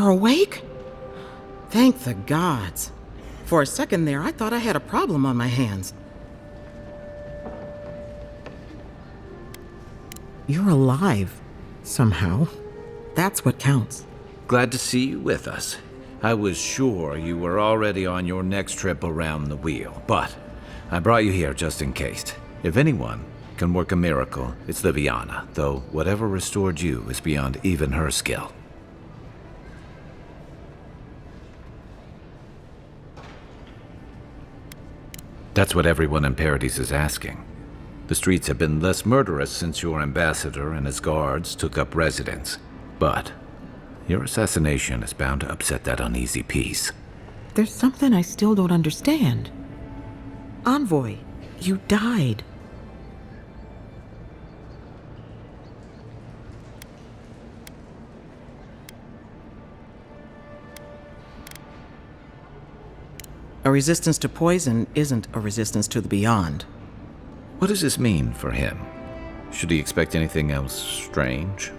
You're awake? Thank the gods. For a second there, I thought I had a problem on my hands. You're alive, somehow. That's what counts. Glad to see you with us. I was sure you were already on your next trip around the wheel, but I brought you here just in case. If anyone can work a miracle, it's Liviana, though whatever restored you is beyond even her skill. That's what everyone in Paradise is asking. The streets have been less murderous since your ambassador and his guards took up residence. But your assassination is bound to upset that uneasy peace. There's something I still don't understand. Envoy, you died. A resistance to poison isn't a resistance to the beyond. What does this mean for him? Should he expect anything else strange?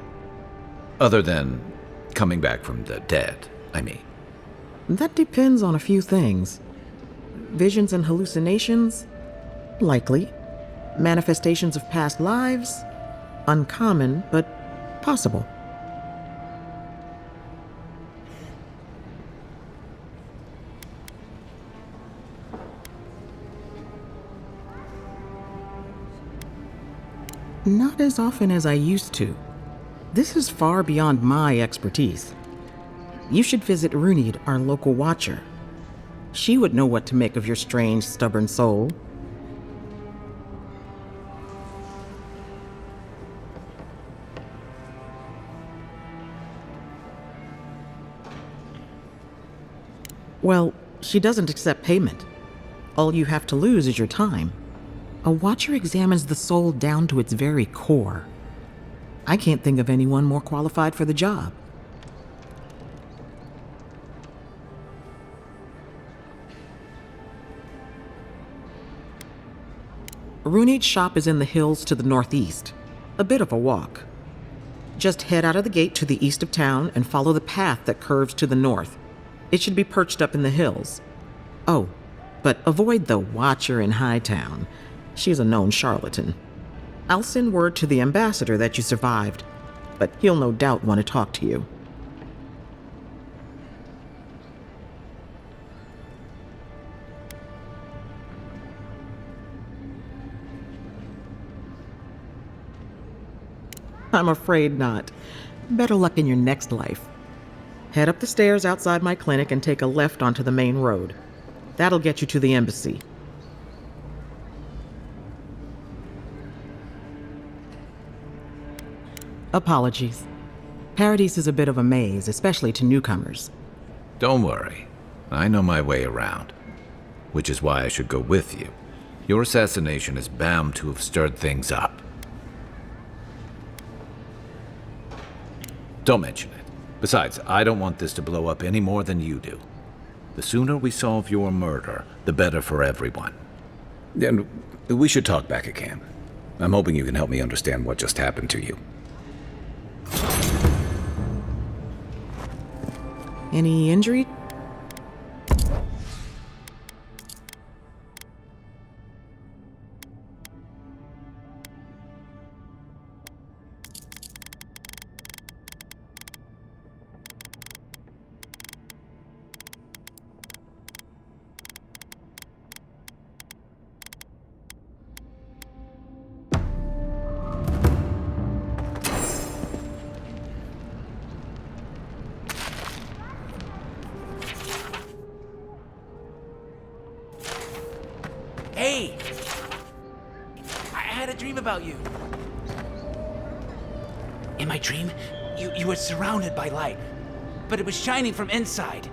Other than coming back from the dead, I mean. That depends on a few things. Visions and hallucinations? Likely. Manifestations of past lives? Uncommon, but possible. Not as often as I used to. This is far beyond my expertise. You should visit Runid, our local watcher. She would know what to make of your strange, stubborn soul. Well, she doesn't accept payment. All you have to lose is your time. A watcher examines the soul down to its very core. I can't think of anyone more qualified for the job. Runid's shop is in the hills to the northeast. A bit of a walk. Just head out of the gate to the east of town and follow the path that curves to the north. It should be perched up in the hills. Oh, but avoid the watcher in Hightown. She's a known charlatan. I'll send word to the ambassador that you survived, but he'll no doubt want to talk to you. I'm afraid not. Better luck in your next life. Head up the stairs outside my clinic and take a left onto the main road. That'll get you to the embassy. Apologies. Paradise is a bit of a maze, especially to newcomers. Don't worry. I know my way around. Which is why I should go with you. Your assassination is bound to have stirred things up. Don't mention it. Besides, I don't want this to blow up any more than you do. The sooner we solve your murder, the better for everyone. And we should talk back at camp. I'm hoping you can help me understand what just happened to you. Any injury? Hey! I had a dream about you. In my dream, you were surrounded by light, but it was shining from inside.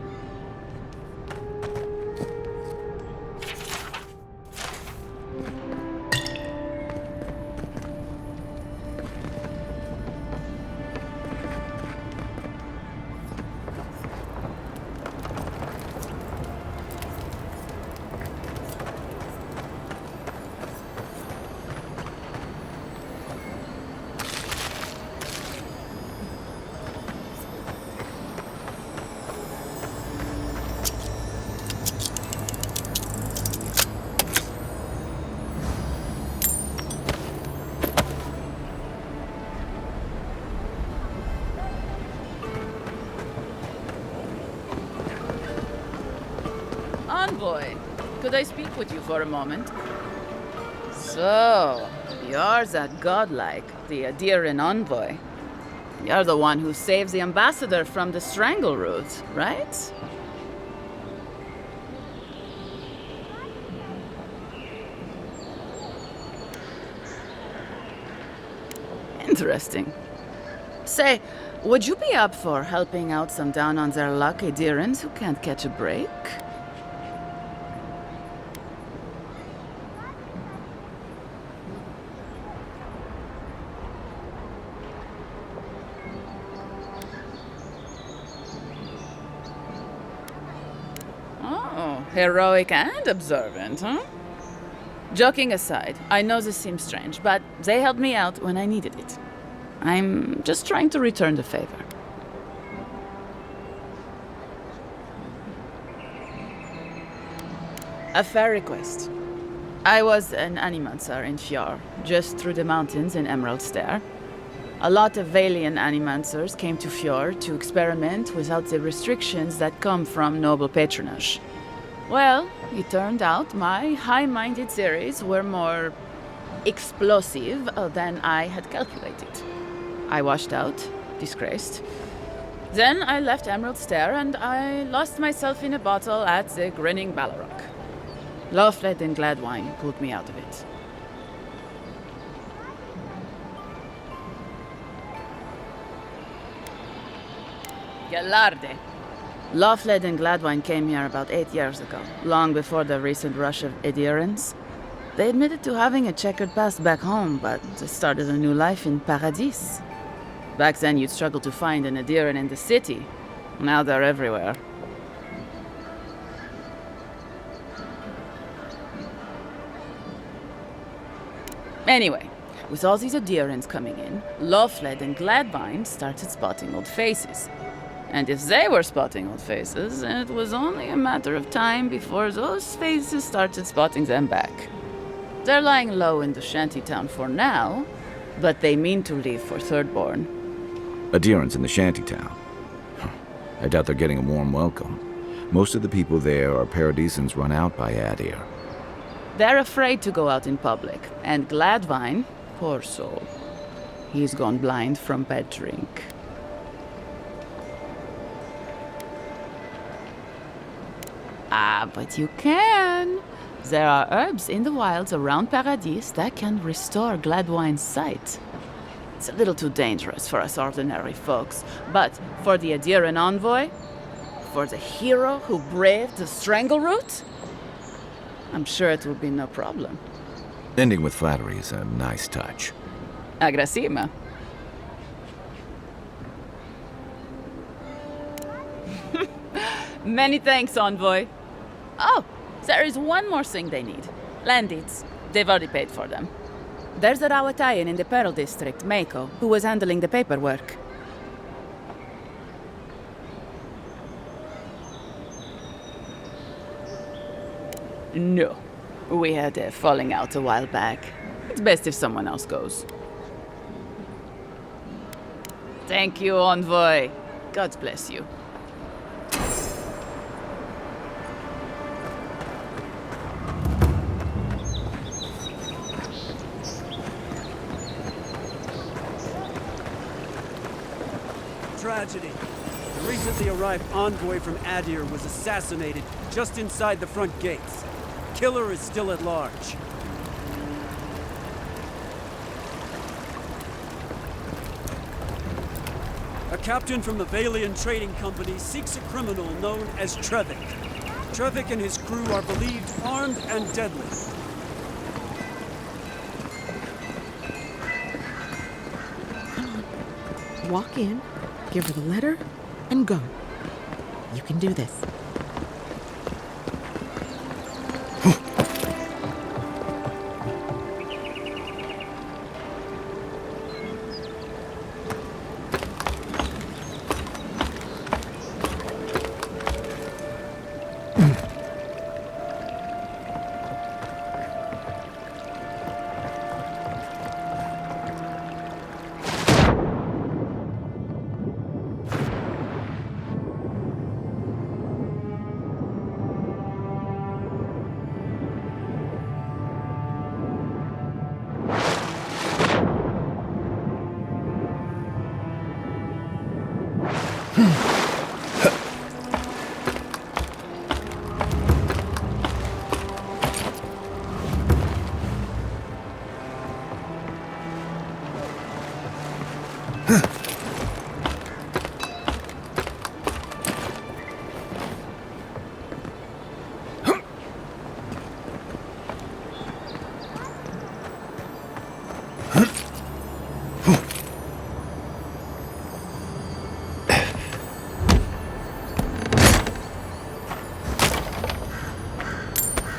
Envoy. Could I speak with you for a moment? So, you're that godlike, the Adiran Envoy. You're the one who saves the ambassador from the strangle root, right? Interesting. Say, would you be up for helping out some down-on-their-luck Adirans who can't catch a break? Oh, heroic and observant, huh? Joking aside, I know this seems strange, but they helped me out when I needed it. I'm just trying to return the favor. A fair request. I was an animancer in Fjord, just through the mountains in Emerald Stair. A lot of Valian animancers came to Fjord to experiment without the restrictions that come from noble patronage. Well, it turned out my high-minded theories were more explosive than I had calculated. I washed out, disgraced. Then I left Emerald Stair and I lost myself in a bottle at the Grinning Ballarok. Lofled and Gladwine pulled me out of it. Galarde. Lofled and Gladwine came here about 8 years ago, long before the recent rush of Edirans. They admitted to having a checkered past back home, but they started a new life in Paradis. Back then, you'd struggle to find an Adiran in the city. Now they're everywhere. Anyway, with all these Adirans coming in, Lofled and Gladwine started spotting old faces. And if they were spotting old faces, it was only a matter of time before those faces started spotting them back. They're lying low in the shantytown for now, but they mean to leave for Thirdborn. Adirans in the shantytown. I doubt they're getting a warm welcome. Most of the people there are Paradisans run out by Adir. They're afraid to go out in public, and Gladwine, poor soul, he's gone blind from bad drink. Ah, but you can. There are herbs in the wilds around Paradis that can restore Gladwine's sight. It's a little too dangerous for us ordinary folks, but for the Adiran Envoy, for the hero who braved the strangle root, I'm sure it will be no problem. Ending with flattery is a nice touch. Agrasima. Many thanks, Envoy. Oh, there is one more thing they need. Land deeds. They've already paid for them. There's a Rawatayan in the Pearl District, Mako, who was handling the paperwork. No. We had a falling out a while back. It's best if someone else goes. Thank you, Envoy. God bless you. Tragedy. The recently arrived envoy from Adir was assassinated just inside the front gates. Killer is still at large. A captain from the Valian Trading Company seeks a criminal known as Trevik. Trevik and his crew are believed armed and deadly. Walk in, give her the letter, and go. You can do this.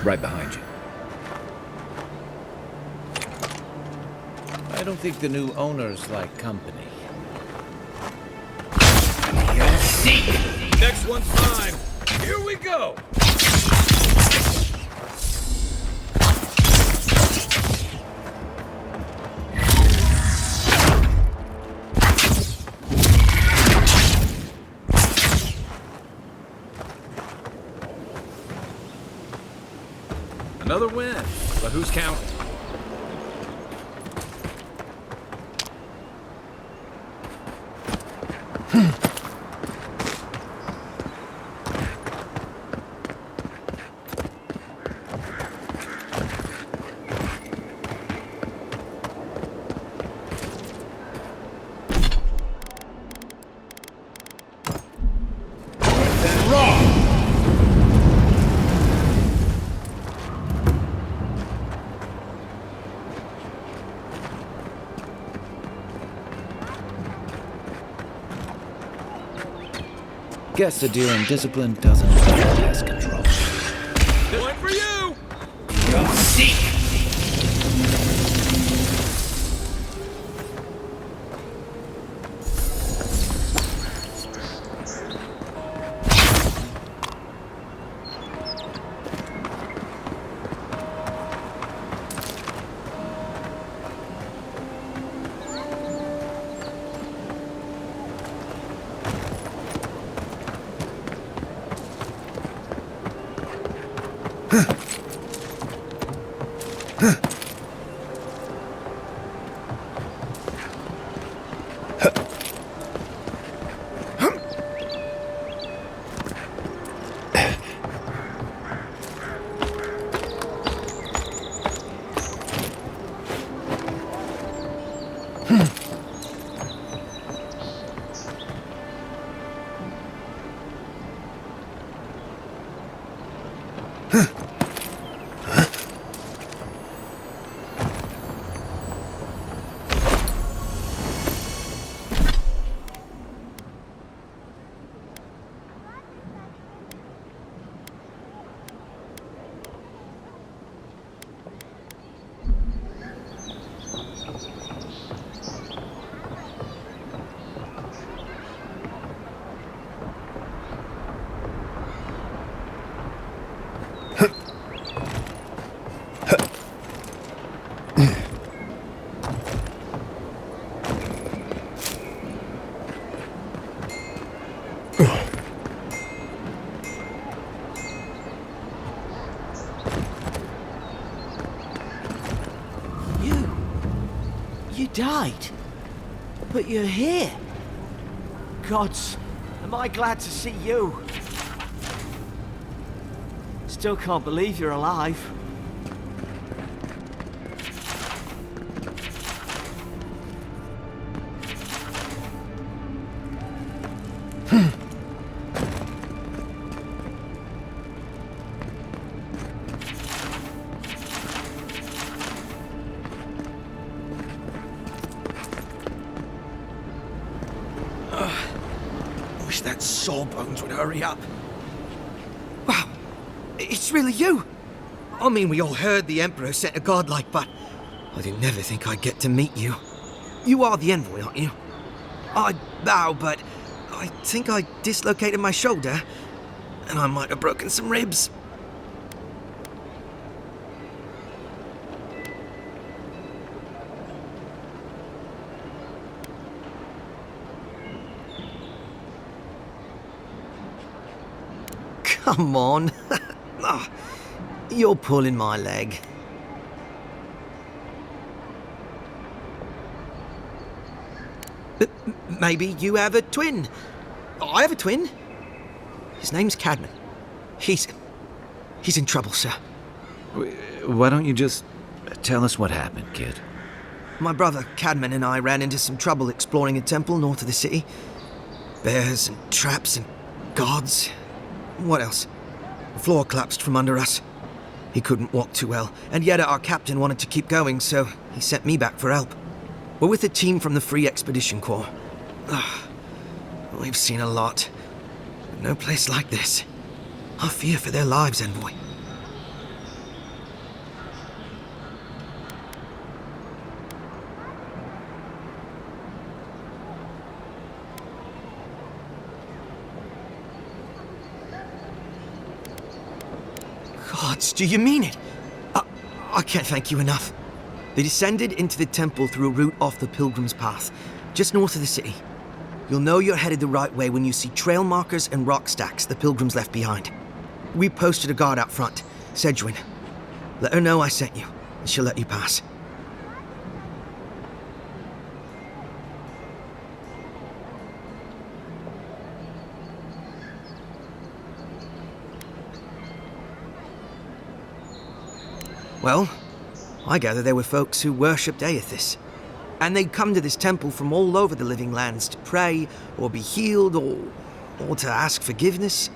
Right behind you. I don't think the new owners like company. You'll see! Next one's mine! Here we go! Another win, but who's counting? Guess the deer in discipline doesn't have pest control. Point for you! You'll see! You died. But you're here. Gods, am I glad to see you. Still can't believe you're alive. Wish that sawbones would hurry up. Wow, it's really you. I mean, we all heard the Emperor sent a godlike, but I didn't never think I'd get to meet you. You are the envoy, aren't you? I bow, but I think I dislocated my shoulder, and I might have broken some ribs. Come on. Oh, you're pulling my leg. Maybe you have a twin. I have a twin. His name's Cadman. He's in trouble, sir. Why don't you just tell us what happened, kid? My brother Cadman and I ran into some trouble exploring a temple north of the city. Bears and traps and gods. What else? The floor collapsed from under us. He couldn't walk too well, and yet our captain wanted to keep going, so he sent me back for help. We're with a team from the Free Expedition Corps. We've seen a lot. No place like this. I fear for their lives, Envoy. Gods, do you mean it? I can't thank you enough. They descended into the temple through a route off the Pilgrim's Path, just north of the city. You'll know you're headed the right way when you see trail markers and rock stacks the Pilgrims left behind. We posted a guard out front, Sedgwin. Let her know I sent you, and she'll let you pass. Well, I gather there were folks who worshipped Aethys. And they'd come to this temple from all over the living lands to pray, or be healed, or to ask forgiveness.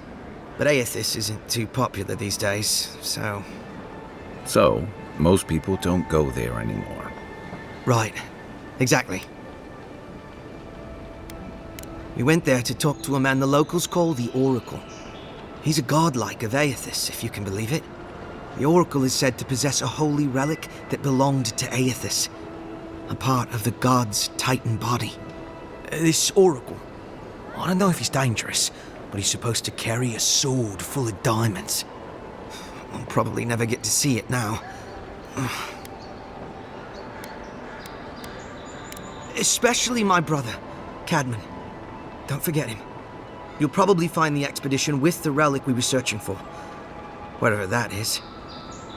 But Aethys isn't too popular these days, so... So, most people don't go there anymore. Right. Exactly. We went there to talk to a man the locals call the Oracle. He's a godlike of Aethys, if you can believe it. The Oracle is said to possess a holy relic that belonged to Aethys, a part of the god's Titan body. This Oracle, I don't know if he's dangerous, but he's supposed to carry a sword full of diamonds. I'll probably never get to see it now. Especially my brother, Cadman. Don't forget him. You'll probably find the expedition with the relic we were searching for. Whatever that is.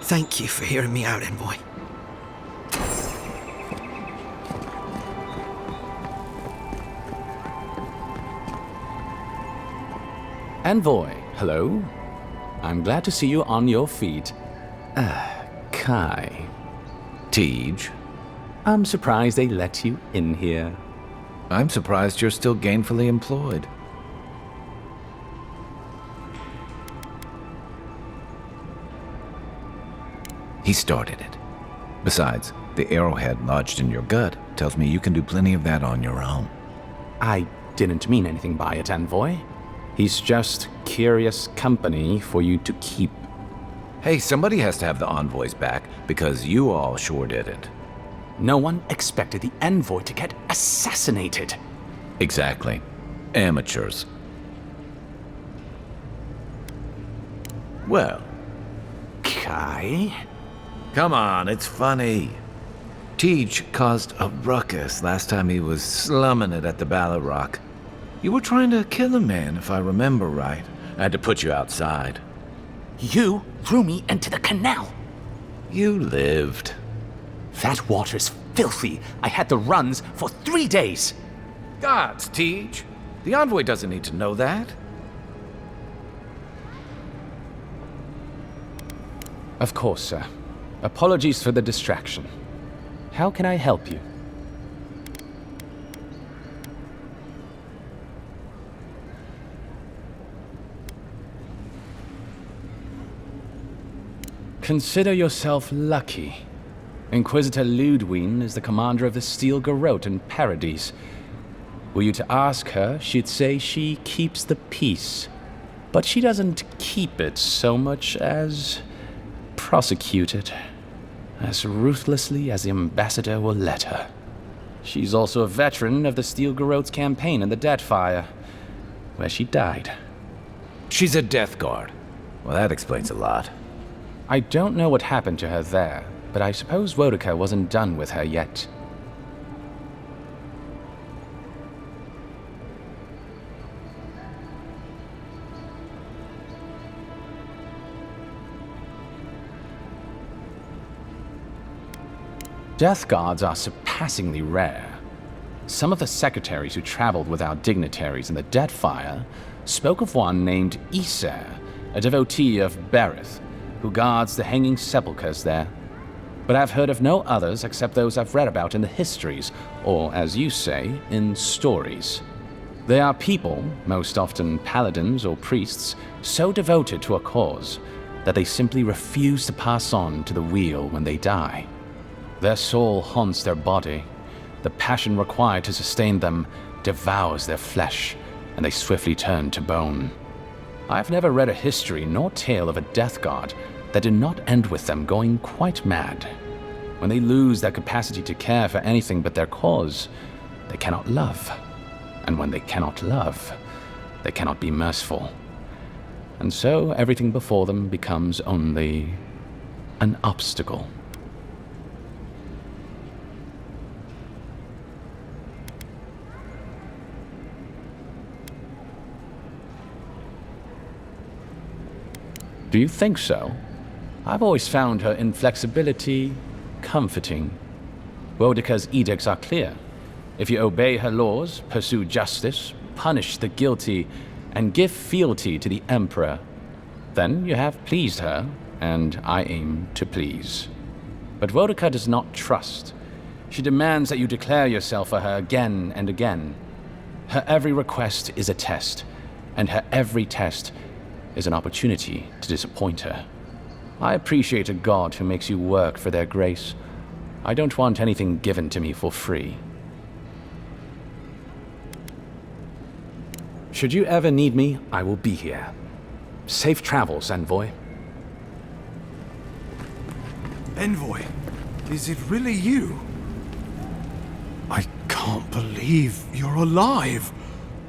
Thank you for hearing me out, Envoy. Envoy, hello. I'm glad to see you on your feet. Kai. Tej. I'm surprised they let you in here. I'm surprised you're still gainfully employed. He started it. Besides, the arrowhead lodged in your gut tells me you can do plenty of that on your own. I didn't mean anything by it, Envoy. He's just curious company for you to keep. Hey, somebody has to have the envoys back, because you all sure didn't. No one expected the Envoy to get assassinated. Exactly. Amateurs. Well, Kai? come on, it's funny. Tej caused a ruckus last time he was slumming it at the Ballad Rock. You were trying to kill a man, if I remember right. I had to put you outside. You threw me into the canal. You lived. That water's filthy. I had the runs for 3 days. Gods, Tej. The envoy doesn't need to know that. Of course, sir. Apologies for the distraction. How can I help you? Consider yourself lucky. Inquisitor Ludwine is the commander of the Steel Garrote in Paradise. Were you to ask her, she'd say she keeps the peace. But she doesn't keep it so much as prosecute it. As ruthlessly as the ambassador will let her. She's also a veteran of the Steel Garrote's campaign in the Deathfire, where she died. She's a Death Guard. Well, that explains a lot. I don't know what happened to her there, but I suppose Wodica wasn't done with her yet. Death Guards are surpassingly rare. Some of the secretaries who traveled with our dignitaries in the Deathfire spoke of one named Iser, a devotee of Berith, who guards the hanging sepulchres there. but I've heard of no others except those I've read about in the histories, or, as you say, in stories. They are people, most often paladins or priests, so devoted to a cause that they simply refuse to pass on to the wheel when they die. Their soul haunts their body. The passion required to sustain them devours their flesh, and they swiftly turn to bone. I've never read a history nor tale of a death god that did not end with them going quite mad. When they lose their capacity to care for anything but their cause, they cannot love. And when they cannot love, they cannot be merciful. And so everything before them becomes only an obstacle. Do you think so? I've always found her inflexibility comforting. Boudica's edicts are clear. If you obey her laws, pursue justice, punish the guilty, and give fealty to the Emperor, then you have pleased her, and I aim to please. But Boudica does not trust. She demands that you declare yourself for her again and again. Her every request is a test, and her every test is an opportunity to disappoint her. I appreciate a god who makes you work for their grace. I don't want anything given to me for free. Should you ever need me, I will be here. Safe travels, Envoy. Envoy, is it really you? I can't believe you're alive.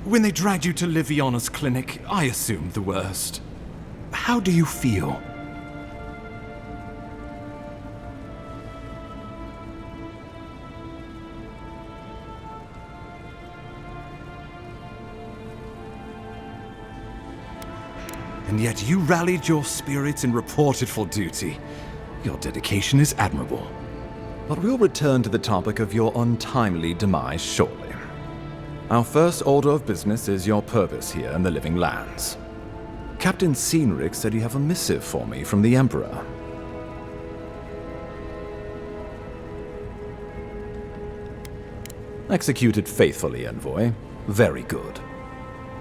When they dragged you to Liviana's clinic, I assumed the worst. How do you feel? And yet you rallied your spirits and reported for duty. Your dedication is admirable. But we'll return to the topic of your untimely demise shortly. Our first order of business is your purpose here in the Living Lands. Captain Cynric said you have a missive for me from the Emperor. Executed faithfully, Envoy. Very good.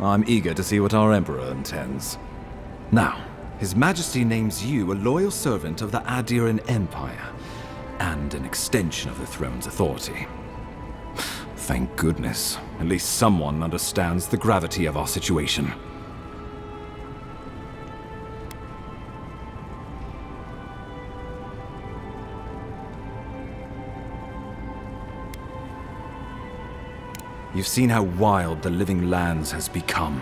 I'm eager to see what our Emperor intends. Now, His Majesty names you a loyal servant of the Adiran Empire, and an extension of the throne's authority. Thank goodness. At least someone understands the gravity of our situation. You've seen how wild the Living Lands has become,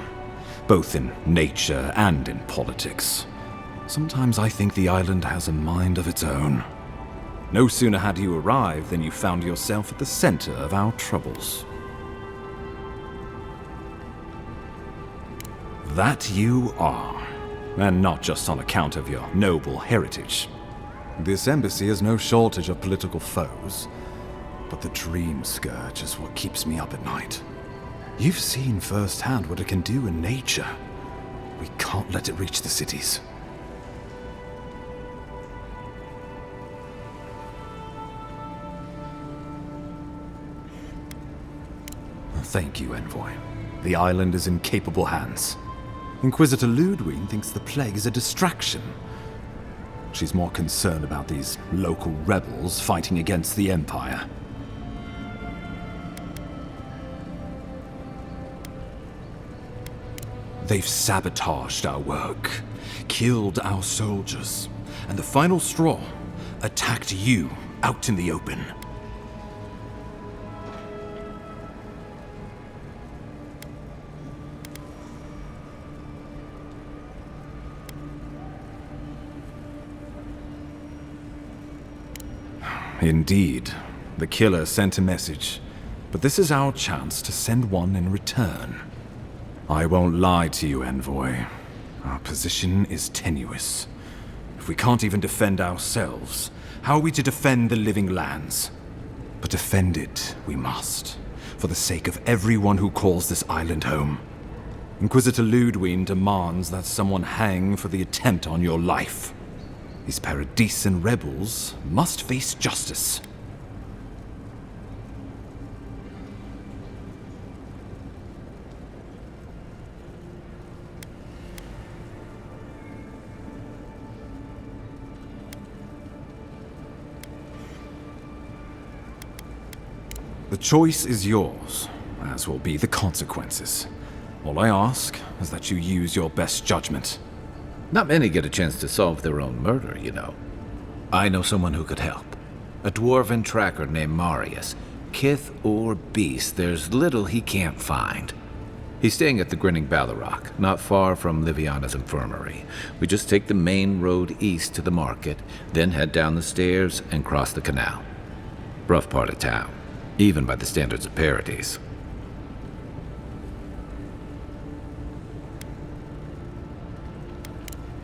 both in nature and in politics. Sometimes I think the island has a mind of its own. No sooner had you arrived than you found yourself at the center of our troubles. That you are, and not just on account of your noble heritage. This embassy has no shortage of political foes, but the Dream Scourge is what keeps me up at night. You've seen firsthand what it can do in nature. We can't let it reach the cities. Thank you, Envoy. The island is in capable hands. Inquisitor Ludwig thinks the plague is a distraction. She's more concerned about these local rebels fighting against the Empire. They've sabotaged our work, killed our soldiers, and the final straw, attacked you out in the open. Indeed, the killer sent a message, but this is our chance to send one in return. I won't lie to you, Envoy. Our position is tenuous. If we can't even defend ourselves, how are we to defend the Living Lands? But defend it we must, for the sake of everyone who calls this island home. Inquisitor Ludwig demands that someone hang for the attempt on your life. These Paradisian rebels must face justice. The choice is yours, as will be the consequences. All I ask is that you use your best judgment. Not many get a chance to solve their own murder, you know. I know someone who could help. A dwarven tracker named Marius. Kith or beast, there's little he can't find. He's staying at the Grinning Ballarrock, not far from Liviana's infirmary. We just take the main road east to the market, then head down the stairs and cross the canal. Rough part of town, even by the standards of Paradise.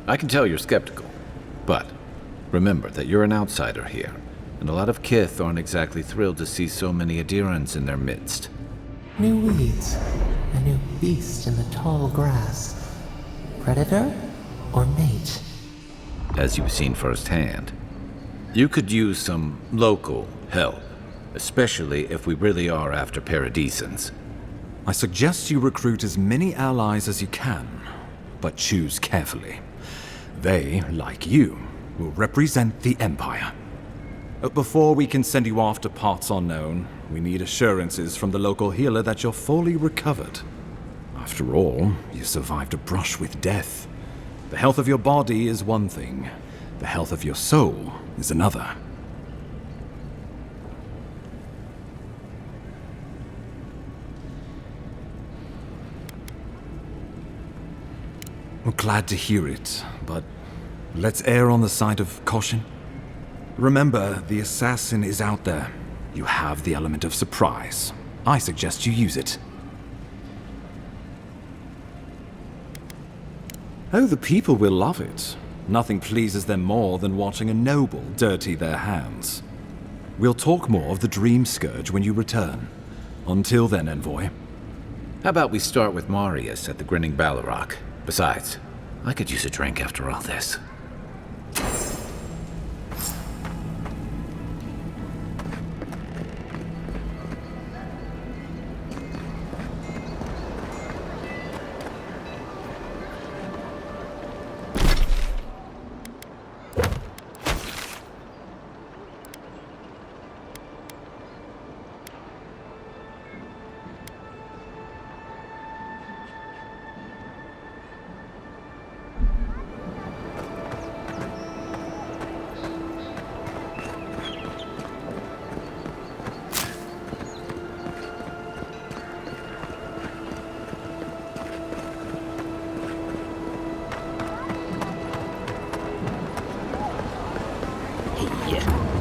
I can tell you're skeptical, but remember that you're an outsider here, and a lot of Kith aren't exactly thrilled to see so many Adirans in their midst. New weeds, a new beast in the tall grass. Predator or mate? As you've seen firsthand, you could use some local help, especially if we really are after Paradisans. I suggest you recruit as many allies as you can, but choose carefully. They, like you, will represent the Empire. Before we can send you off to parts unknown, we need assurances from the local healer that you're fully recovered. After all, you survived a brush with death. The health of your body is one thing. The health of your soul is another. I'm glad to hear it, but let's err on the side of caution. Remember, the assassin is out there. You have the element of surprise. I suggest you use it. Oh, the people will love it. Nothing pleases them more than watching a noble dirty their hands. We'll talk more of the Dream Scourge when you return. Until then, Envoy. How about we start with Marius at the Grinning Ballarrock? Besides, I could use a drink after all this.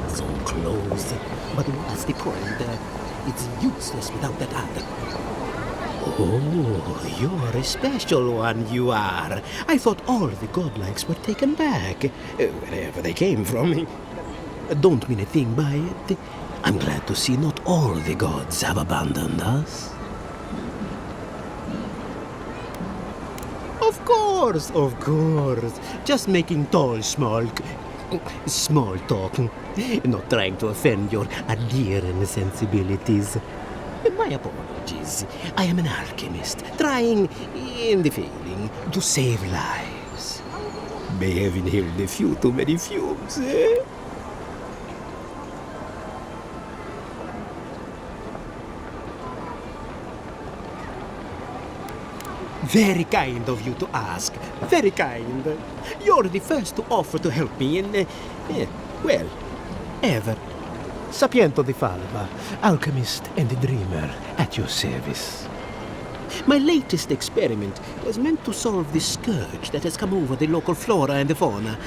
So close. But what's the point? It's useless without that other. Oh, you're a special one, you are. I thought all the godlikes were taken back, wherever they came from. Don't mean a thing by it. I'm glad to see not all the gods have abandoned us. Of course. Just making small talk. Not trying to offend your Adiran sensibilities. My apologies. I am an alchemist, trying, in the failing, to save lives. May have inhaled a few too many fumes, eh? Very kind of you to ask. Very kind. You're the first to offer to help me in, well, ever. Sapiento di Falva, alchemist and dreamer, at your service. My latest experiment was meant to solve the scourge that has come over the local flora and the fauna,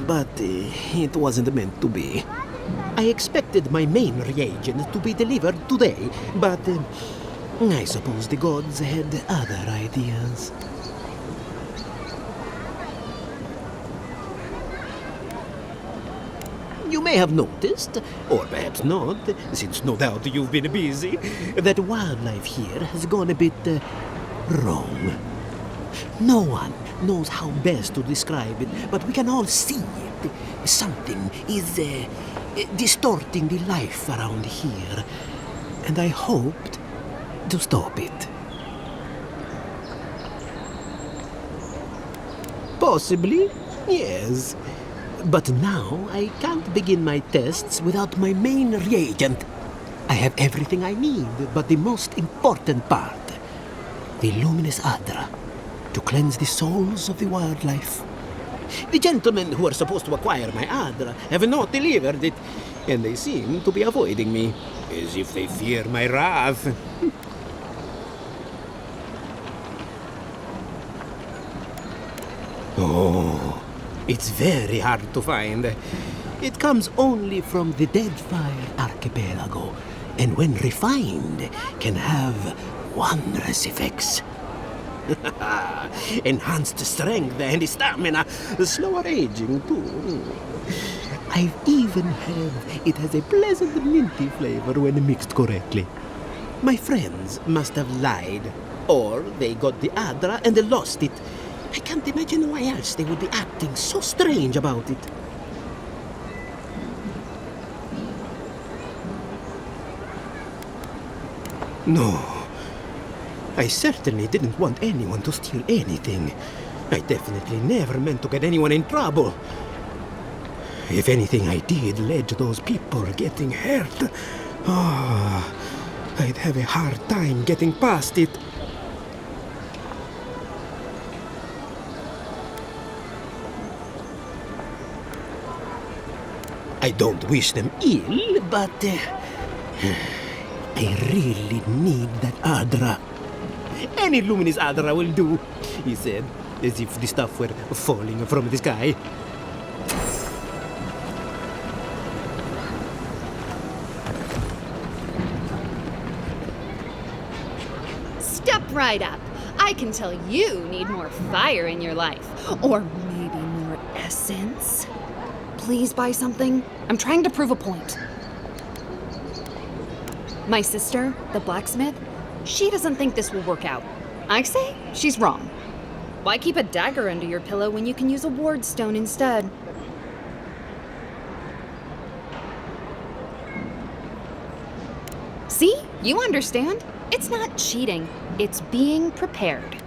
but it wasn't meant to be. I expected my main reagent to be delivered today, but I suppose the gods had other ideas. You may have noticed, or perhaps not, since no doubt you've been busy, that wildlife here has gone a bit wrong. No one knows how best to describe it, but we can all see something is distorting the life around here, and I hoped to stop it. Possibly, yes. But now I can't begin my tests without my main reagent. I have everything I need, but the most important part, the luminous Adra, to cleanse the souls of the wildlife. The gentlemen who are supposed to acquire my Adra have not delivered it, and they seem to be avoiding me, as if they fear my wrath. Oh, it's very hard to find. It comes only from the Deadfire Archipelago, and when refined, can have wondrous effects. Enhanced strength and stamina, slower aging too. I've even heard it has a pleasant minty flavor when mixed correctly. My friends must have lied, or they got the Adra and they lost it. I can't imagine why else they would be acting so strange about it. No. I certainly didn't want anyone to steal anything. I definitely never meant to get anyone in trouble. If anything I did led to those people getting hurt, I'd have a hard time getting past it. I don't wish them ill, but I really need that Adra. Any luminous Adra will do, he said, as if the stuff were falling from the sky. Step right up. I can tell you need more fire in your life. Or maybe more essence. Please buy something. I'm trying to prove a point. My sister, the blacksmith, she doesn't think this will work out. I say she's wrong. Why keep a dagger under your pillow when you can use a ward stone instead? See? You understand. It's not cheating. It's being prepared.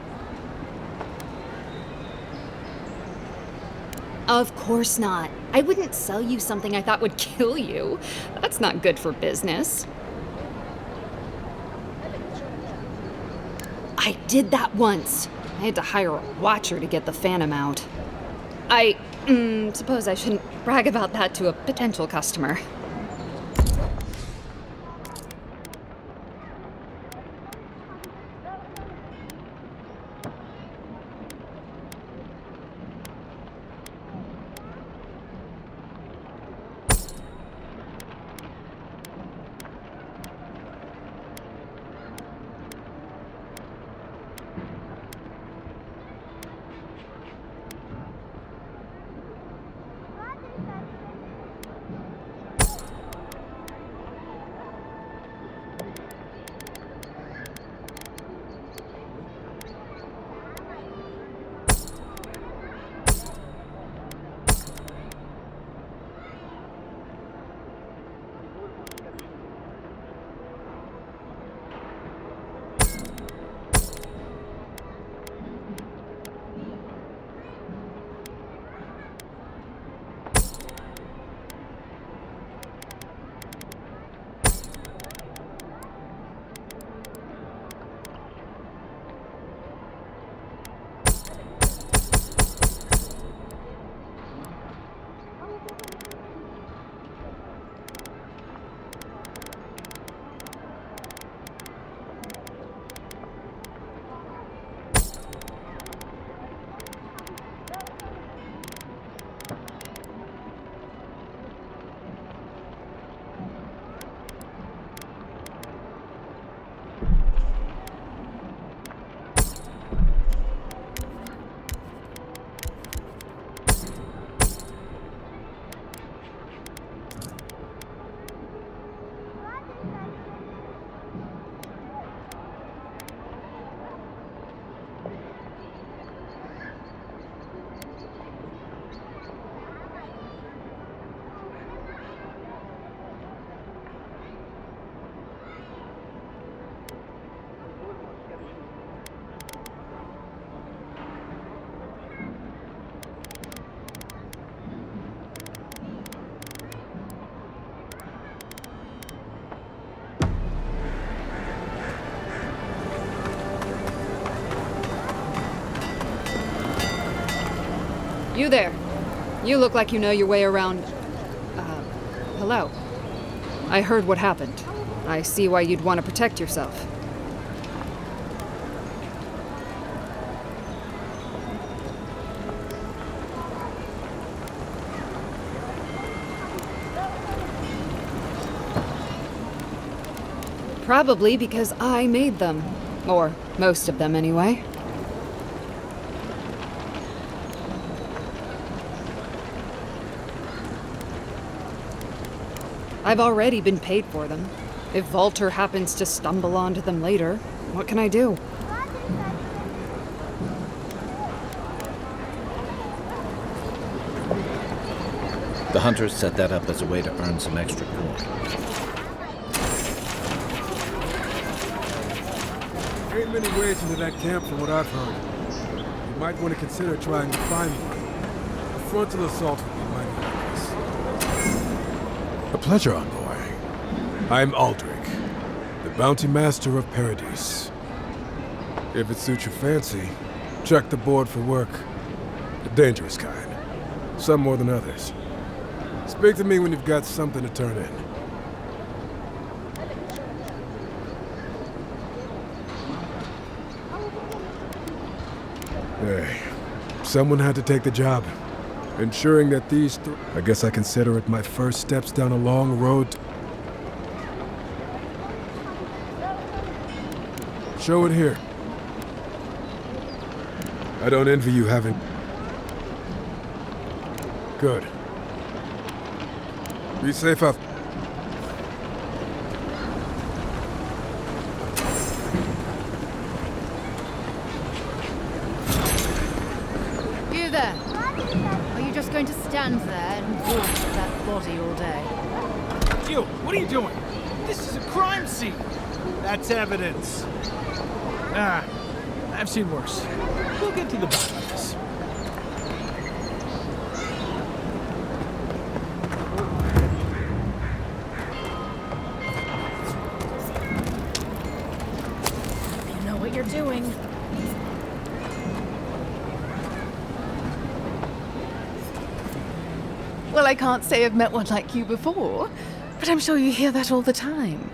Of course not. I wouldn't sell you something I thought would kill you. That's not good for business. I did that once. I had to hire a watcher to get the phantom out. I suppose I shouldn't brag about that to a potential customer. You there. You look like you know your way around... hello. I heard what happened. I see why you'd want to protect yourself. Probably because I made them. Or most of them, anyway. I've already been paid for them. If Volter happens to stumble onto them later, what can I do? The hunters set that up as a way to earn some extra coin. Ain't many ways into that camp from what I've heard. You might want to consider trying to find one. A frontal assault would be my focus. A pleasure, Envoy. I'm Aldrich, the bounty master of Paradise. If it suits your fancy, check the board for work. The dangerous kind. Some more than others. Speak to me when you've got something to turn in. Hey, someone had to take the job. Ensuring that I guess I consider it my first steps down a long road. Show it here. I don't envy you having... Good. Be safe up. You there. Are you just going to stand there and watch that body all day? You, what are you doing? This is a crime scene. That's evidence. I've seen worse. We'll get to the bottom of this. You know what you're doing. Well, I can't say I've met one like you before, but I'm sure you hear that all the time.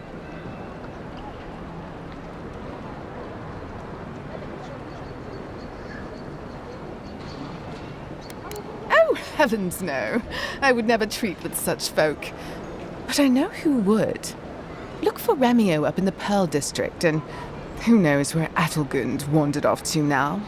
Oh, heavens no. I would never treat with such folk. But I know who would. Look for Remio up in the Pearl District, and who knows where Adelgund wandered off to now.